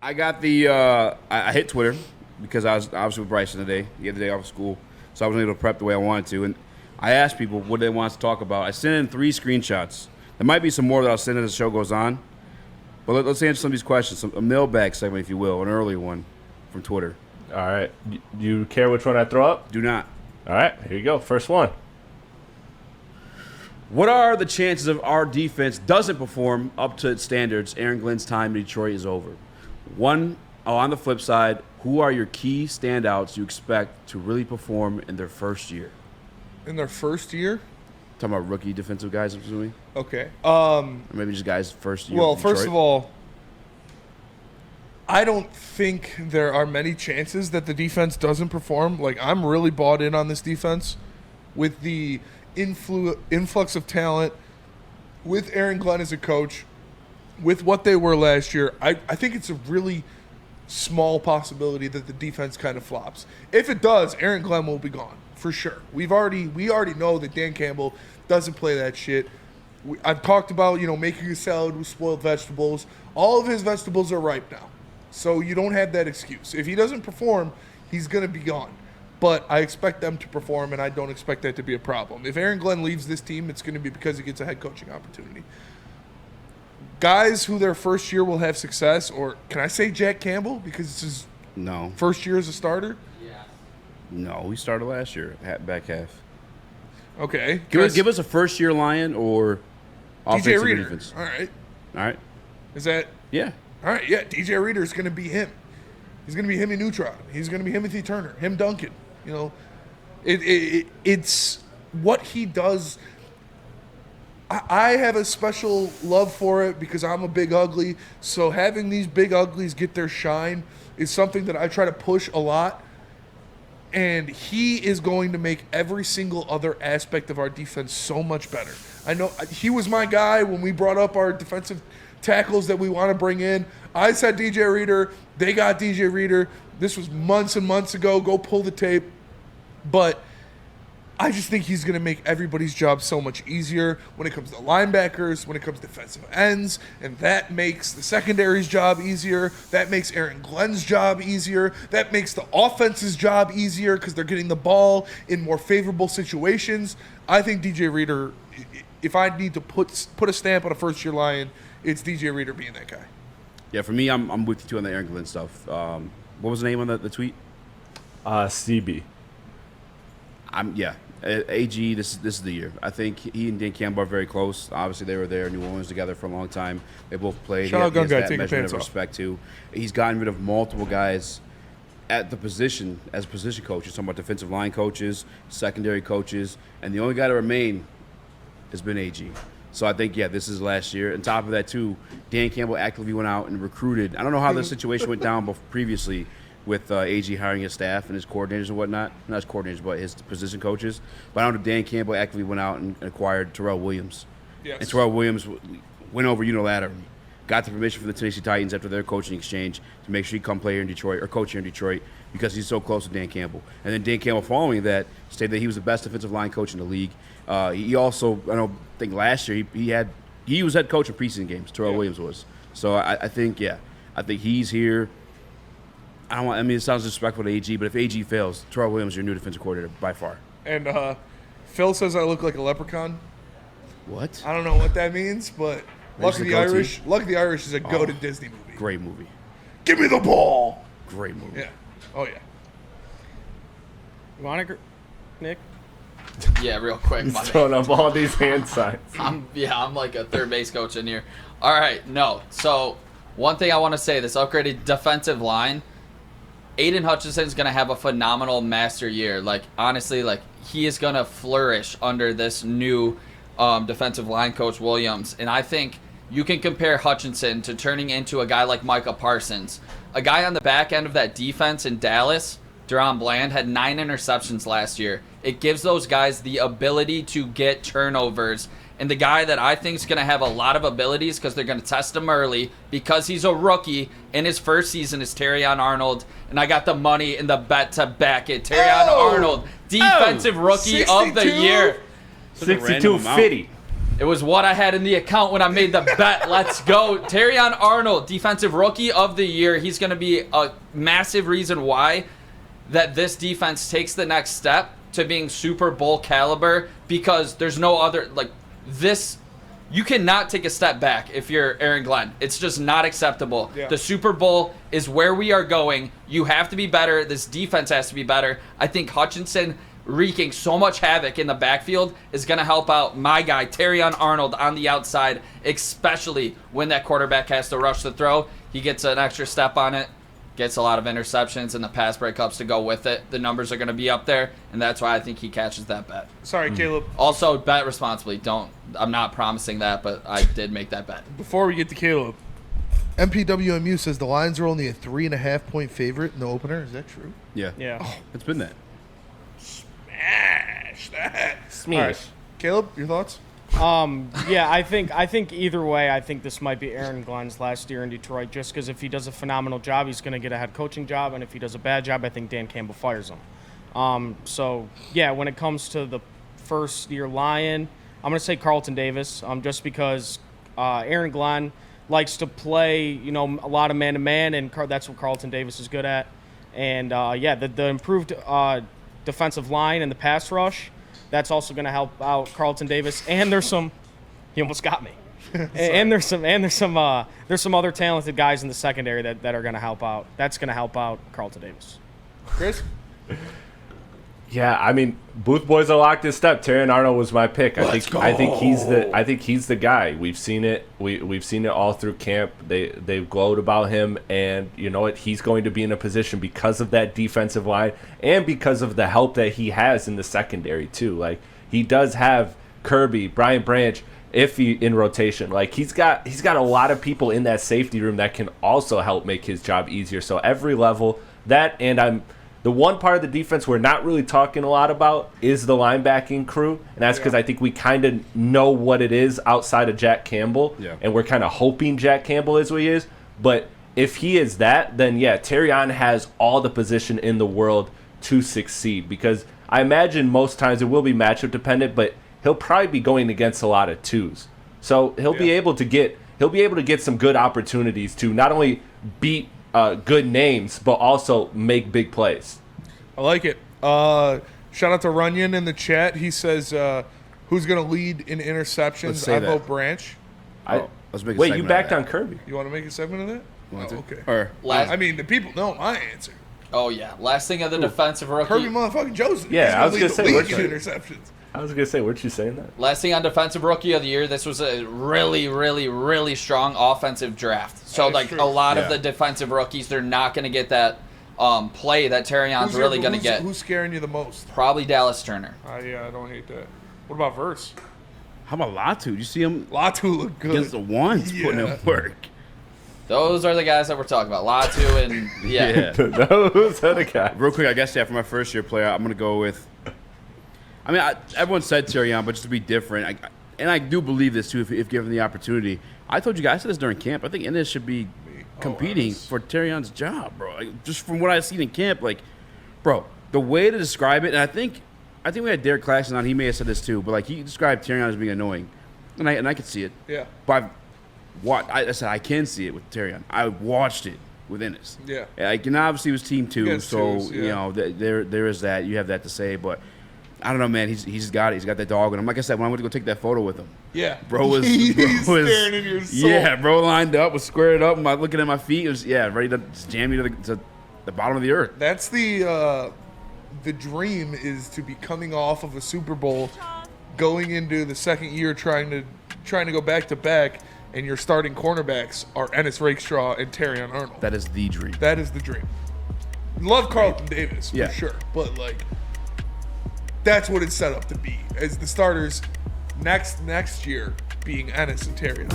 I got the I hit Twitter because I was obviously with Bryson today. He had the day off of school, so I wasn't able to prep the way I wanted to. And I asked people what they want us to talk about. I sent in 3 screenshots. There might be some more that I'll send as the show goes on. But let's answer some of these questions. A mailbag segment, if you will, an early one from Twitter. All right. You care which one I throw up? Do not. All right. Here you go. First one. What are the chances of our defense doesn't perform up to its standards? Aaron Glenn's time in Detroit is over. On the flip side, who are your key standouts you expect to really perform in their first year? In their first year? Talking about rookie defensive guys, I'm assuming? Okay. Or maybe just guys first year. Well, first of all, I don't think there are many chances that the defense doesn't perform. Like, I'm really bought in on this defense with the influx of talent, with Aaron Glenn as a coach, with what they were last year. I think it's a really small possibility that the defense kind of flops. If it does, Aaron Glenn will be gone for sure. We already know that Dan Campbell doesn't play that shit. I've talked about, making a salad with spoiled vegetables. All of his vegetables are ripe now. So you don't have that excuse. If he doesn't perform, he's going to be gone. But I expect them to perform, and I don't expect that to be a problem. If Aaron Glenn leaves this team, it's going to be because he gets a head coaching opportunity. Guys who their first year will have success, or can I say Jack Campbell because it's his first year as a starter? Yeah. No, he started last year, back half. Okay. Give us a first-year Lion or offensive DJ Reader. Defense. All right. Is that? Yeah. All right, yeah. DJ Reader is going to be him. He's going to be him in Neutron. He's going to be Timothy Turner, him Duncan. It's what he does. I have a special love for it because I'm a big ugly. So having these big uglies get their shine is something that I try to push a lot. And he is going to make every single other aspect of our defense so much better. I know he was my guy when we brought up our defensive tackles that we want to bring in. I said DJ Reader. They got DJ Reader. This was months and months ago. Go pull the tape. But I just think he's going to make everybody's job so much easier when it comes to linebackers, when it comes to defensive ends, and that makes the secondary's job easier. That makes Aaron Glenn's job easier. That makes the offense's job easier because they're getting the ball in more favorable situations. I think DJ Reader, if I need to put a stamp on a first-year Lion, it's DJ Reader being that guy. Yeah, for me, I'm with you too on the Aaron Glenn stuff. What was the name on the tweet? CB. AG, this is the year. I think he and Dan Campbell are very close. Obviously, they were there in New Orleans together for a long time. They both played. Shout out, gun guy, that take your measurement pants of off. respect too. He's gotten rid of multiple guys at the position as position coaches. Talking about defensive line coaches, secondary coaches, and the only guy to remain has been AG. So I think, this is last year. On top of that, too, Dan Campbell actively went out and recruited. I don't know how the situation went down previously with AG hiring his staff and his coordinators and whatnot. Not his coordinators, but his position coaches. But I know Dan Campbell actively went out and acquired Terrell Williams. Yes. And Terrell Williams went over unilaterally. Got the permission from the Tennessee Titans after their coaching exchange to make sure he come play here in Detroit or coach here in Detroit because he's so close to Dan Campbell. And then Dan Campbell, following that, stated that he was the best defensive line coach in the league. He also, I think last year he was head coach of preseason games. Terrell Williams was. So I think he's here. It sounds disrespectful to AG, but if AG fails, Terrell Williams is your new defensive coordinator by far. And Phil says I look like a leprechaun. What? I don't know what that means, but Luck of the Irish. Luck of the Irish is a go-to Disney movie. Great movie. Give me the ball. Great movie. Yeah. Oh yeah. You want to, Nick? Yeah, real quick. He's throwing up all these hand signs. I'm like a third base coach in here. All right, no. So one thing I want to say, this upgraded defensive line, Aiden Hutchinson's going to have a phenomenal master year. Like, honestly, he is going to flourish under this new defensive line coach, Williams. And I think you can compare Hutchinson to turning into a guy like Micah Parsons. A guy on the back end of that defense in Dallas, Deron Bland, had 9 interceptions last year. It gives those guys the ability to get turnovers. And the guy that I think is going to have a lot of abilities because they're going to test him early because he's a rookie in his first season is Terrion Arnold. And I got the money in the bet to back it. Terrion Arnold, defensive rookie of the year. 62-50. It was what I had in the account when I made the bet. Let's go. Terrion Arnold, defensive rookie of the year. He's going to be a massive reason why that this defense takes the next step to being Super Bowl caliber, because there's no other, like, this, you cannot take a step back if you're Aaron Glenn. It's just not acceptable. Yeah. The Super Bowl is where we are going. You have to be better. This defense has to be better. I think Hutchinson wreaking so much havoc in the backfield is going to help out my guy, Terrion Arnold, on the outside, especially when that quarterback has to rush the throw. He gets an extra step on it, gets a lot of interceptions, and the pass breakups to go with it. The numbers are going to be up there, and that's why I think he catches that bet. Sorry, Caleb. Also, bet responsibly. I'm not promising that, but I did make that bet. Before we get to Caleb, MPWMU says the Lions are only a 3.5-point favorite in the opener. Is that true? Yeah. Yeah. It's been that. Smash that. Smash. All right. Caleb, your thoughts? Yeah, I think either way, I think this might be Aaron Glenn's last year in Detroit, just because if he does a phenomenal job, he's going to get a head coaching job, and if he does a bad job, I think Dan Campbell fires him. So, yeah, when it comes to the first-year Lion, I'm going to say Carlton Davis, just because Aaron Glenn likes to play, a lot of man-to-man, and that's what Carlton Davis is good at. And, the improved defensive line and the pass rush, that's also going to help out Carlton Davis. And there's some, he almost got me. and there's some other talented guys in the secondary that are going to help out. That's going to help out Carlton Davis. Chris? Yeah, I mean, Booth boys are locked in step. Terrion Arnold was my pick. I think he's the guy. We've seen it. We've seen it all through camp. They've glowed about him, and you know what? He's going to be in a position because of that defensive line and because of the help that he has in the secondary too. Like, he does have Kirby, Brian Branch, Iffy in rotation. Like, he's got a lot of people in that safety room that can also help make his job easier. So every level that, and the one part of the defense we're not really talking a lot about is the linebacking crew, and that's because I think we kind of know what it is outside of Jack Campbell, and we're kind of hoping Jack Campbell is what he is. But if he is that, then yeah, Terrion has all the position in the world to succeed, because I imagine most times it will be matchup dependent, but he'll probably be going against a lot of twos, so he'll be able to get some good opportunities to not only beat good names, but also make big plays. I like it. Shout out to Runyon in the chat. He says, who's going to lead in interceptions? I vote Branch. Let's make a Wait, you segment backed out on of Kirby. You want to make a segment of that? Want to? Okay. Or I mean, the people know my answer. Oh, yeah. Last thing of the defensive rookie. Kirby motherfucking Joseph. Yeah, I was going gonna to say, lead in interceptions. I was going to say, weren't you saying that? Last thing on defensive rookie of the year, this was a really, really, really strong offensive draft. So, That's true. a lot of the defensive rookies, they're not going to get that play that Terrion's really going to get. Who's scaring you the most? Probably Dallas Turner. Yeah, I don't hate that. What about Verse? how about Latu? You see him Latu look good. against the ones putting in work. Those are the guys that we're talking about. Latu and, Those are the guys. Real quick, I guess, for my first year player, I'm going to go with. I mean, everyone said Terrion, but just to be different, and I do believe this too, if given the opportunity. I told you guys, I said this during camp. I think Ennis should be competing for Terrion's job, bro. Like, just from what I've seen in camp, like, bro, the way to describe it, and I think we had Derek Claxton on. He may have said this too, but like he described Terrion as being annoying, and I could see it. Yeah. But I said I can see it with Terrion. I watched it with Ennis. Yeah. Like, and obviously it was team two, so twos, you know there is that. You have that to say, but. I don't know, man. He's got it. He's got that dog in him. Like I said, when I went to go take that photo with him, bro was staring in your soul. Yeah, bro lined up, was squared up, and looking at my feet, was ready to just jam you to the bottom of the earth. That's the dream, is to be coming off of a Super Bowl, going into the second year, trying to go back to back, and your starting cornerbacks are Ennis Rakestraw and Terrion Arnold. That is the dream. That is the dream. Love Carlton Davis for sure, but like. That's what it's set up to be, as the starters next year being Ennis and Terrion.